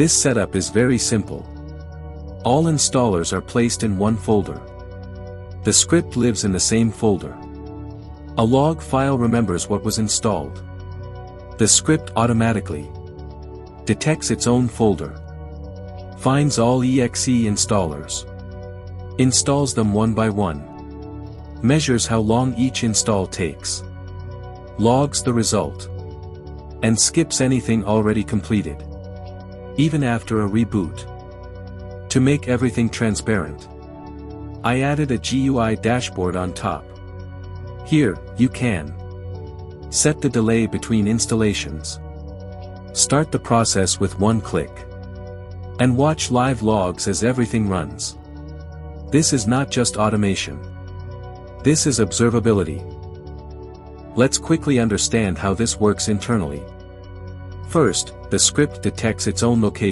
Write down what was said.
This setup is very simple. All installers are placed in one folder. The script lives in the same folder. A log file remembers what was installed. The script automatically detects its own folder, finds all exe installers, installs them one by one, measures how long each install takes, logs the result, and skips anything already completed, even after a reboot. To make everything transparent, I added a GUI dashboard on top. Here, you can set the delay between installations, start the process with one click, and watch live logs as everything runs. This is not just automation. This is observability. Let's quickly understand how this works internally. First, the script detects its own location.